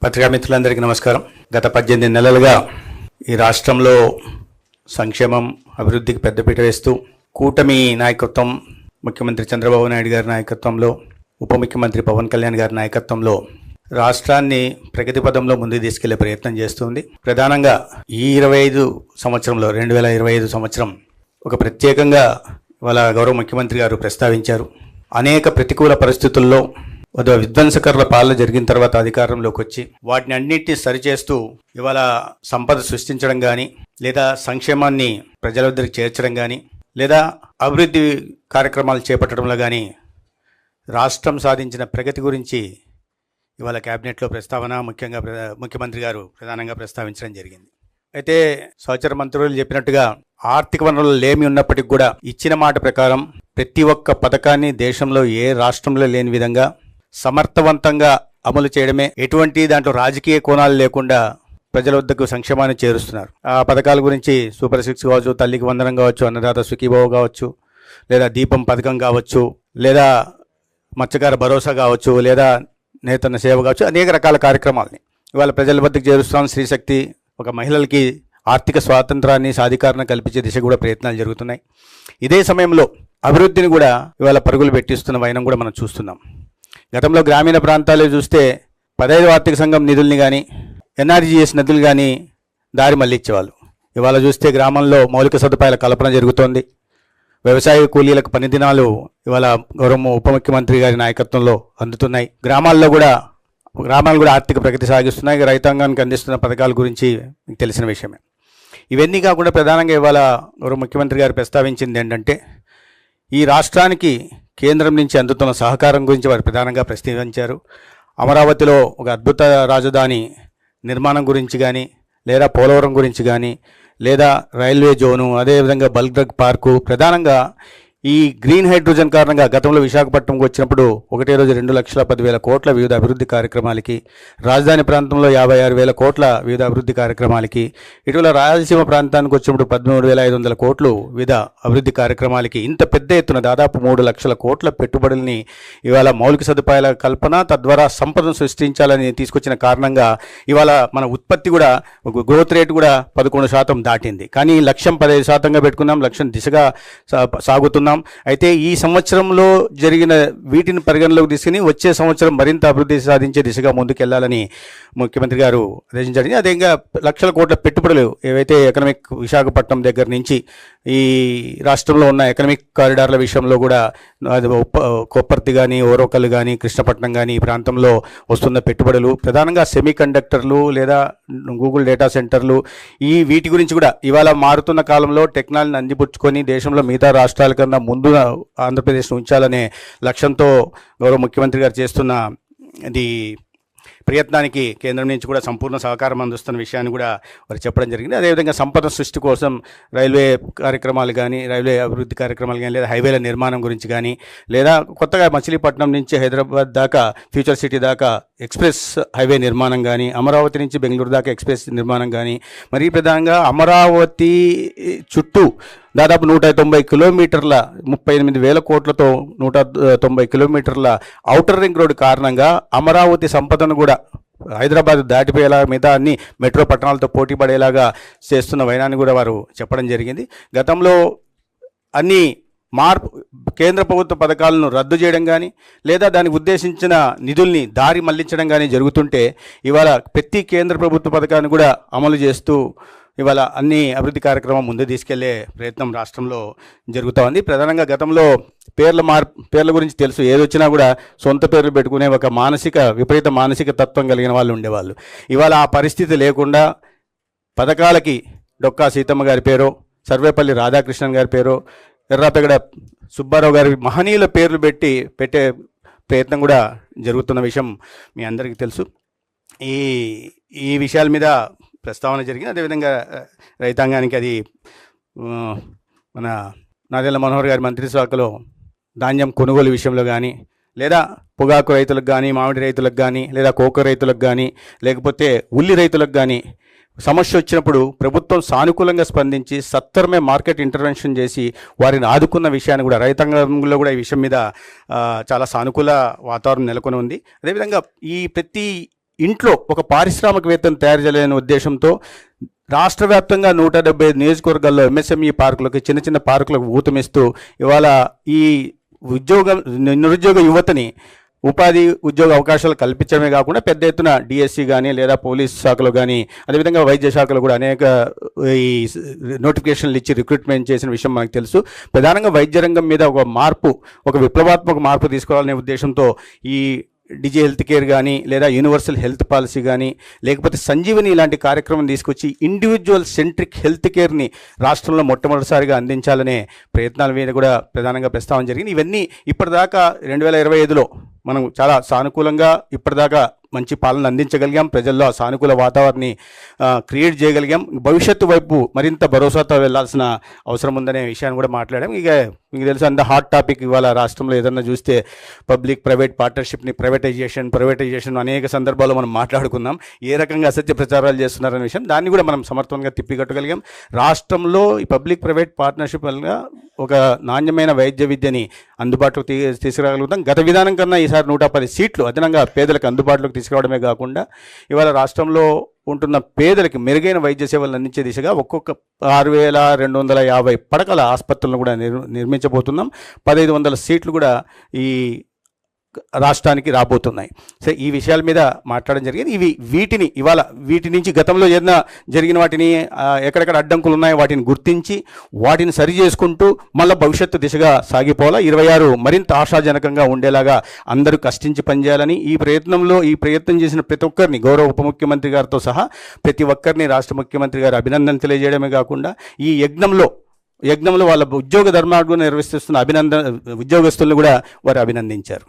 పత్రికా మిత్రులందరికీ నమస్కారం. గత 18 నెలలుగా ఈ రాష్ట్రంలో సంక్షేమం అభివృద్ధికి పెద్దపీట వేస్తూ కూటమి నాయకత్వం, ముఖ్యమంత్రి చంద్రబాబు నాయుడు గారి నాయకత్వంలో, ఉప ముఖ్యమంత్రి పవన్ కళ్యాణ్ గారి నాయకత్వంలో రాష్ట్రాన్ని ప్రగతి పదంలో ముందుకు తీసుకెళ్లే ప్రయత్నం చేస్తుంది. ప్రధానంగా ఈ 2025 సంవత్సరం ఒక ప్రత్యేకంగా వాళ్ళ గౌరవ ముఖ్యమంత్రి గారు ప్రస్తావించారు. అనేక ప్రతికూల పరిస్థితుల్లో విధ్వంసకరుల పాలన జరిగిన తర్వాత అధికారంలోకి వచ్చి వాటిని అన్నింటినీ సరిచేస్తూ ఇవాళ సంపద సృష్టించడం కానీ, లేదా సంక్షేమాన్ని ప్రజల వద్దకు చేర్చడం కానీ, లేదా అభివృద్ధి కార్యక్రమాలు చేపట్టడంలో కానీ రాష్ట్రం సాధించిన ప్రగతి గురించి ఇవాళ క్యాబినెట్లో ప్రస్తావన ముఖ్యమంత్రి గారు ప్రధానంగా ప్రస్తావించడం జరిగింది. అయితే సహచర మంత్రులు చెప్పినట్టుగా ఆర్థిక వనరులు లేమి ఉన్నప్పటికీ కూడా ఇచ్చిన మాట ప్రకారం ప్రతి ఒక్క పథకాన్ని దేశంలో ఏ రాష్ట్రంలో లేని విధంగా సమర్థవంతంగా అమలు చేయడమే, ఎటువంటి దాంట్లో రాజకీయ కోణాలు లేకుండా ప్రజల వద్దకు సంక్షేమాన్ని చేరుస్తున్నారు. ఆ పథకాల గురించి సూపర్ 6 కావచ్చు, తల్లికి వందనం కావచ్చు, అన్నదాత సుఖీభావ కావచ్చు, లేదా దీపం పథకం కావచ్చు, లేదా మత్స్యకార భరోసా కావచ్చు, లేదా నేతన్న సేవ కావచ్చు, అనేక రకాల కార్యక్రమాలని ఇవాళ ప్రజల వద్దకు చేరుస్తున్నాం. స్త్రీశక్తి, ఒక మహిళలకి ఆర్థిక స్వాతంత్రాన్ని, సాధికారణ కల్పించే దిశ కూడా ప్రయత్నాలు జరుగుతున్నాయి. ఇదే సమయంలో అభివృద్ధిని కూడా ఇవాళ పరుగులు పెట్టిస్తున్న వైనం కూడా మనం చూస్తున్నాం. గతంలో గ్రామీణ ప్రాంతాల్లో చూస్తే 15వ ఆర్థిక సంఘం నిధుల్ని కానీ, ఎన్ఆర్జీఎస్ నిధులు కానీ దారి మళ్ళించేవాళ్ళు. ఇవాళ చూస్తే గ్రామంలో మౌలిక సదుపాయాల కల్పన జరుగుతోంది. వ్యవసాయ కూలీలకు పని దినాలు ఇవాళ గౌరవ ఉప ముఖ్యమంత్రి గారి నాయకత్వంలో అందుతున్నాయి. గ్రామాలు కూడా ఆర్థిక ప్రగతి సాగిస్తున్నాయి. రైతాంగానికి అందిస్తున్న పథకాల గురించి మీకు తెలిసిన విషయమే. ఇవన్నీ కాకుండా ప్రధానంగా ఇవాళ గౌరవ ముఖ్యమంత్రి గారు ప్రస్తావించింది ఏంటంటే, ఈ రాష్ట్రానికి కేంద్రం నుంచి అందుతున్న సహకారం గురించి వారు ప్రధానంగా ప్రస్తావించారు. అమరావతిలో ఒక అద్భుత రాజధాని నిర్మాణం గురించి కానీ, లేదా పోలవరం గురించి కానీ, లేదా రైల్వే జోను, అదేవిధంగా బల్క్ డ్రగ్ పార్కు, ప్రధానంగా ఈ గ్రీన్ హైడ్రోజన్ కారణంగా గతంలో విశాఖపట్నంకి వచ్చినప్పుడు ఒకటే రోజు 2,10,000 కోట్ల వివిధ అభివృద్ధి కార్యక్రమాలకి, రాజధాని ప్రాంతంలో 56,000 కోట్ల వివిధ అభివృద్ధి కార్యక్రమాలకి, ఇటీవల రాయలసీమ ప్రాంతానికి వచ్చినప్పుడు 13,500 కోట్లు వివిధ అభివృద్ధి కార్యక్రమాలకి, ఇంత పెద్ద ఎత్తున దాదాపు 3 లక్షల కోట్ల పెట్టుబడుల్ని ఇవాళ మౌలిక సదుపాయాల కల్పన, తద్వారా సంపదను సృష్టించాలని తీసుకొచ్చిన కారణంగా ఇవాళ మన ఉత్పత్తి కూడా, గ్రోత్ రేటు కూడా 11% దాటింది. కానీ లక్ష్యం 15%గా పెట్టుకున్నాం. లక్ష్యం దిశగా సాగుతున్నాం. అయితే ఈ సంవత్సరంలో జరిగిన వీటిని పరిగణలోకి తీసుకుని వచ్చే సంవత్సరం మరింత అభివృద్ధి సాధించే దిశగా ముందుకెళ్లాలని ముఖ్యమంత్రి గారు ఆదేశించారు. అదేవిధంగా లక్షల కోట్ల పెట్టుబడులు ఏవైతే ఎకనామిక్ విశాఖపట్నం దగ్గర నుంచి ఈ రాష్ట్రంలో ఉన్న ఎకనామిక్ కారిడార్ల విషయంలో కూడా కొప్పర్తి కానీ, ఓరోకల్ కానీ, కృష్ణపట్నం కానీ ఈ ప్రాంతంలో వస్తున్న పెట్టుబడులు, ప్రధానంగా సెమీ కండక్టర్లు లేదా గూగుల్ డేటా సెంటర్లు, వీటి గురించి కూడా ఇవాళ మారుతున్న కాలంలో టెక్నాలజీని అందిపుచ్చుకొని దేశంలో మిగతా రాష్ట్రాల కన్నా ముందు ఆంధ్రప్రదేశ్ను ఉంచాలనే లక్ష్యంతో గౌరవ ముఖ్యమంత్రి గారు చేస్తున్న ఇది ప్రయత్నానికి కేంద్రం నుంచి కూడా సంపూర్ణ సహకారం అందిస్తున్న విషయాన్ని కూడా వారు చెప్పడం జరిగింది. అదేవిధంగా సంపద సృష్టి కోసం రైల్వే కార్యక్రమాలు కానీ, రైల్వే అభివృద్ధి కార్యక్రమాలు కానీ, లేదా హైవేల నిర్మాణం గురించి కానీ, లేదా కొత్తగా మచిలీపట్నం నుంచి హైదరాబాద్ దాకా ఫ్యూచర్ సిటీ దాకా ఎక్స్ప్రెస్ హైవే నిర్మాణం కానీ, అమరావతి నుంచి బెంగళూరు దాకా ఎక్స్ప్రెస్ నిర్మాణం కానీ, మరీ ప్రధానంగా అమరావతి చుట్టూ దాదాపు 190 కిలోమీటర్ల 38,000 కోట్లతో 190 కిలోమీటర్ల ఔటర్ రింగ్ రోడ్డు కారణంగా అమరావతి సంపదను కూడా హైదరాబాద్ దాటిపోయేలా మిగతా అన్ని మెట్రో పట్టణాలతో పోటీ పడేలాగా చేస్తున్న వైనాన్ని కూడా వారు చెప్పడం జరిగింది. గతంలో అన్ని కేంద్ర ప్రభుత్వ పథకాలను రద్దు చేయడం కానీ, లేదా దానికి ఉద్దేశించిన నిధుల్ని దారి మళ్లించడం కానీ జరుగుతుంటే, ఇవాళ ప్రతి కేంద్ర ప్రభుత్వ పథకాన్ని కూడా అమలు చేస్తూ ఇవాళ అన్ని అభివృద్ధి కార్యక్రమం ముందు తీసుకెళ్లే ప్రయత్నం రాష్ట్రంలో జరుగుతూ ఉంది. ప్రధానంగా గతంలో పేర్ల గురించి తెలుసు, ఏదొచ్చినా కూడా సొంత పేర్లు పెట్టుకునే ఒక విపరీత మానసిక తత్వం కలిగిన వాళ్ళు ఉండేవాళ్ళు. ఇవాళ ఆ పరిస్థితి లేకుండా పథకాలకి డొక్కా సీతమ్మ గారి పేరో, సర్వేపల్లి రాధాకృష్ణన్ గారి పేరో, ఎర్రాపెగడ సుబ్బారావు గారి మహనీయుల పేర్లు పెట్టే ప్రయత్నం కూడా జరుగుతున్న విషయం మీ అందరికీ తెలుసు. ఈ విషయాల మీద ప్రస్తావన జరిగింది. అదేవిధంగా రైతాంగానికి అది మన నాదెళ్ల మనోహర్ గారి మంత్రిశాఖలో ధాన్యం కొనుగోలు విషయంలో కానీ, లేదా పొగాకు రైతులకు కానీ, మామిడి రైతులకు కానీ, లేదా కోకో రైతులకు కానీ, లేకపోతే ఉల్లి రైతులకు కానీ సమస్య వచ్చినప్పుడు ప్రభుత్వం సానుకూలంగా స్పందించి సత్వరమే మార్కెట్ ఇంటర్వెన్షన్ చేసి వారిని ఆదుకున్న విషయాన్ని కూడా రైతాంగంలో కూడా ఈ విషయం మీద చాలా సానుకూల వాతావరణం నెలకొని ఉంది. అదేవిధంగా ప్రతి ఇంట్లో ఒక పారిశ్రామికవేత్తను తయారు చేయాలనే ఉద్దేశంతో రాష్ట్ర వ్యాప్తంగా 175 నియోజకవర్గాల్లో ఎంఎస్ఎంఈ పార్కులకు, చిన్న చిన్న పార్కులకు ఊతమిస్తూ ఇవాళ ఈ నిరుద్యోగ యువతని ఉపాధి ఉద్యోగ అవకాశాలు కల్పించడమే కాకుండా పెద్ద ఎత్తున డిఎస్సి కానీ లేదా పోలీస్ శాఖలో కానీ అదేవిధంగా వైద్య శాఖలో కూడా అనేక ఈ నోటిఫికేషన్లు ఇచ్చి రిక్రూట్మెంట్ చేసిన విషయం మనకు తెలుసు. ప్రధానంగా వైద్య రంగం మీద ఒక విప్లవాత్మక మార్పు తీసుకురావాలనే ఉద్దేశంతో ఈ డిజి హెల్త్ కేర్ కానీ లేదా యూనివర్సల్ హెల్త్ పాలసీ కానీ లేకపోతే సంజీవని ఇలాంటి కార్యక్రమం తీసుకొచ్చి ఇండివిజువల్ సెంట్రిక్ హెల్త్ కేర్ని రాష్ట్రంలో మొట్టమొదటిసారిగా అందించాలనే ప్రయత్నాల మీద కూడా ప్రధానంగా ప్రస్తావన జరిగింది. ఇవన్నీ ఇప్పటిదాకా 2025లో మనం చాలా సానుకూలంగా ఇప్పటిదాకా మంచి పాలన అందించగలిగాం, ప్రజల్లో ఆ సానుకూల వాతావరణాన్ని క్రియేట్ చేయగలిగాం. భవిష్యత్తు వైపు మరింత భరోసాతో వెళ్లాల్సిన అవసరం ఉందనే విషయాన్ని కూడా మాట్లాడాం. ఇక మీకు తెలుసు, అంత హాట్ టాపిక్ ఇవాళ రాష్ట్రంలో ఏదన్నా చూస్తే పబ్లిక్ ప్రైవేట్ పార్ట్నర్షిప్ని ప్రైవేటైజేషన్ అనేక సందర్భాల్లో మనం మాట్లాడుకున్నాం. ఏ రకంగా అసత్య ప్రచారాలు చేస్తున్నారనే విషయం దాన్ని కూడా మనం సమర్థవంతంగా తిప్పికట్టగలిగాం. రాష్ట్రంలో ఈ పబ్లిక్ ప్రైవేట్ పార్ట్నర్షిప్ వల్ల ఒక నాణ్యమైన వైద్య విద్యని అందుబాటులోకి తీసుకురాగలుగుతాం. గత విధానం కన్నా ఈసారి 110 సీట్లు అదనంగా పేదలకు అందుబాటులోకి తీసుకురావడమే కాకుండా ఇవాళ రాష్ట్రంలో ఉంటున్న పేదలకి మెరుగైన వైద్య సేవలు అందించే దిశగా ఒక్కొక్క 6250 పడకల ఆసుపత్రులను కూడా నిర్మించబోతున్నాం. 1500 సీట్లు కూడా ఈ రాష్ట్రానికి రాబోతున్నాయి. సో ఈ విషయాల మీద మాట్లాడడం జరిగింది. వీటి నుంచి గతంలో ఏదైనా జరిగిన వాటిని ఎక్కడెక్కడ అడ్డంకులు ఉన్నాయో వాటిని గుర్తించి వాటిని సరి చేసుకుంటూ మళ్ళీ భవిష్యత్తు దిశగా సాగిపోవాలా. 26 మరింత ఆశాజనకంగా ఉండేలాగా అందరూ కష్టించి పనిచేయాలని ఈ ప్రయత్నం చేసిన ప్రతి ఒక్కరిని గౌరవ ఉప ముఖ్యమంత్రి గారితో సహా ప్రతి ఒక్కరిని రాష్ట్ర ముఖ్యమంత్రి గారు అభినందన తెలియజేయడమే కాకుండా ఈ యజ్ఞంలో వాళ్ళ ఉద్యోగ ధర్మాన్ని నిర్వహిస్తున్న ఉద్యోగస్తులను కూడా వారు అభినందించారు.